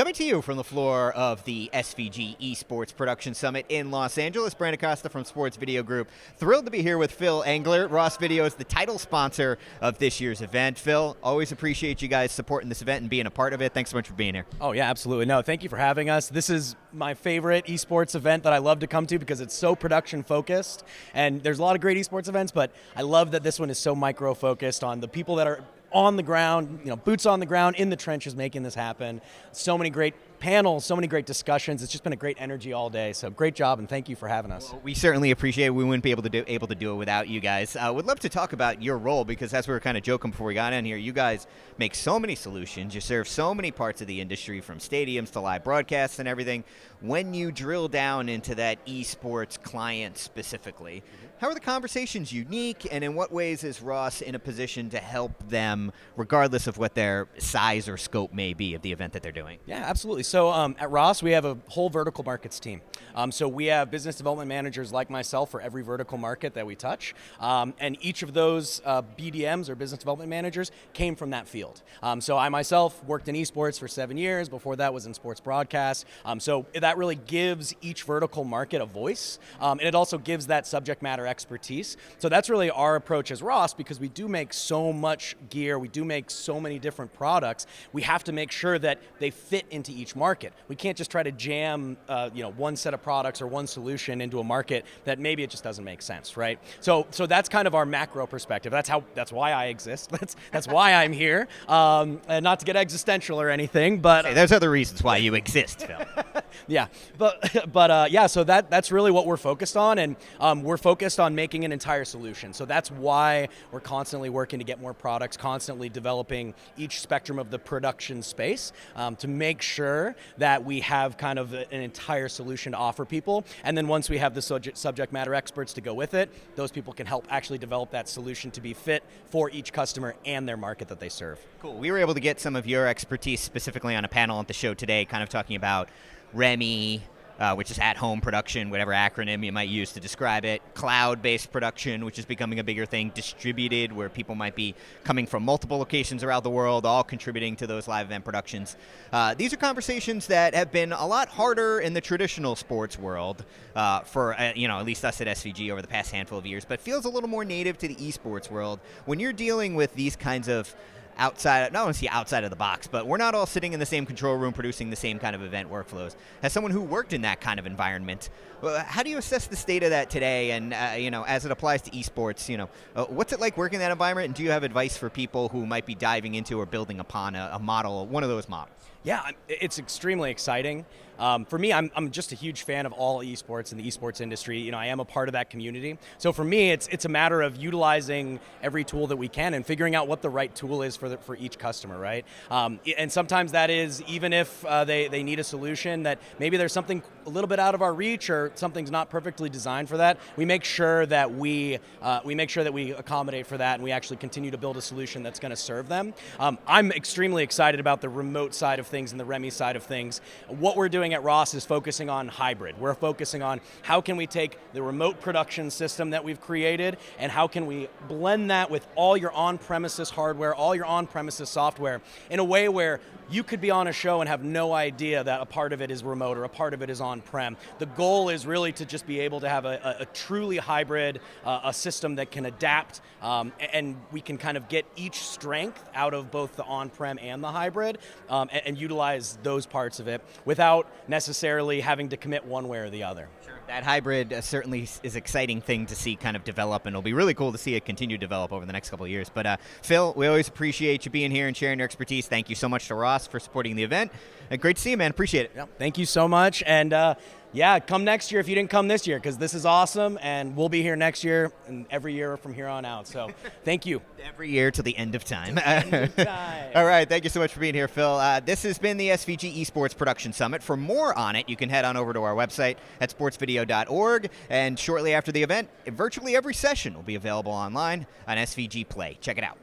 Coming to you from the floor of the SVG Esports Production Summit in Los Angeles, Brandon Costa from Sports Video Group. Thrilled to be here with Phil Englert. Ross Video is the title sponsor of this year's event. Phil, always appreciate you guys supporting this event and being a part of it. Thanks so much for being here. Oh yeah, absolutely. No, thank you for having us. This is my favorite esports event that I love to come to because it's so production focused. And there's a lot of great esports events, but I love that this one is so micro focused on the people that are on the ground, boots on the ground, in the trenches, making this happen. So many great panels, so many great discussions. It's just been a great energy all day. So great job, and thank you for having us. Well, we certainly appreciate it. We wouldn't be able to do it without you guys. Would love to talk about your role, because as we were kind of joking before we got in here, you guys make so many solutions. You serve so many parts of the industry, from stadiums to live broadcasts and everything. When you drill down into that esports client specifically, how are the conversations unique, and in what ways is Ross in a position to help them, regardless of what their size or scope may be of the event that they're doing? Yeah, absolutely. So at Ross, we have a whole vertical markets team. So we have business development managers like myself for every vertical market that we touch. And each of those BDMs, or business development managers, came from that field. So I myself worked in esports for 7 years. Before that was in sports broadcast. So that really gives each vertical market a voice. And it also gives that subject matter expertise. So that's really our approach as Ross, because we do make so much gear, we do make so many different products. We have to make sure that they fit into each market. We can't just try to jam one set of products or one solution into a market that maybe it just doesn't make sense, right? So that's kind of our macro perspective. That's why I exist. That's why I'm here. And not to get existential or anything, but hey, there's other reasons why you exist, Phil. Yeah, but yeah, so that's really what we're focused on, and we're focused on making an entire solution. So that's why we're constantly working to get more products, constantly developing each spectrum of the production space to make sure that we have kind of an entire solution to offer people. And then once we have the subject matter experts to go with it, those people can help actually develop that solution to be fit for each customer and their market that they serve. Cool. We were able to get some of your expertise specifically on a panel at the show today, kind of talking about REMI, which is at-home production, whatever acronym you might use to describe it, cloud-based production, which is becoming a bigger thing, distributed, where people might be coming from multiple locations around the world, all contributing to those live event productions. These are conversations that have been a lot harder in the traditional sports world for, at least us at SVG over the past handful of years, but feels a little more native to the esports world. When you're dealing with these kinds of outside, not want to see outside of the box, but we're not all sitting in the same control room producing the same kind of event workflows. As someone who worked in that kind of environment, how do you assess the state of that today, and as it applies to esports, what's it like working in that environment, and do you have advice for people who might be diving into or building upon a model, one of those models? Yeah, it's extremely exciting. For me, I'm just a huge fan of all esports and the esports industry. I am a part of that community. So for me, it's a matter of utilizing every tool that we can and figuring out what the right tool is for each customer, right? And sometimes that is, even if they need a solution that maybe there's something a little bit out of our reach or something's not perfectly designed for that, we make sure that we accommodate for that, and we actually continue to build a solution that's going to serve them. I'm extremely excited about the remote side of things and the REMI side of things. What we're doing at Ross is focusing on hybrid. We're focusing on how can we take the remote production system that we've created, and how can we blend that with all your on-premises hardware, all your on-premises software, in a way where you could be on a show and have no idea that a part of it is remote or a part of it is on-prem. The goal is really to just be able to have a truly hybrid, a system that can adapt, and we can kind of get each strength out of both the on-prem and the hybrid, and utilize those parts of it without necessarily having to commit one way or the other. Sure. That hybrid certainly is an exciting thing to see kind of develop, and it'll be really cool to see it continue to develop over the next couple of years. But Phil, we always appreciate you being here and sharing your expertise. Thank you so much to Ross for supporting the event. Great to see you, man. Appreciate it. Yeah, thank you so much. And yeah, come next year if you didn't come this year, because this is awesome, and we'll be here next year and every year from here on out. So thank you. Every year till the end of time. Time. All right, thank you so much for being here, Phil. This has been the SVG Esports Production Summit. For more on it, you can head on over to our website at sportsvideo.org, and shortly after the event, virtually every session will be available online on SVG Play. Check it out.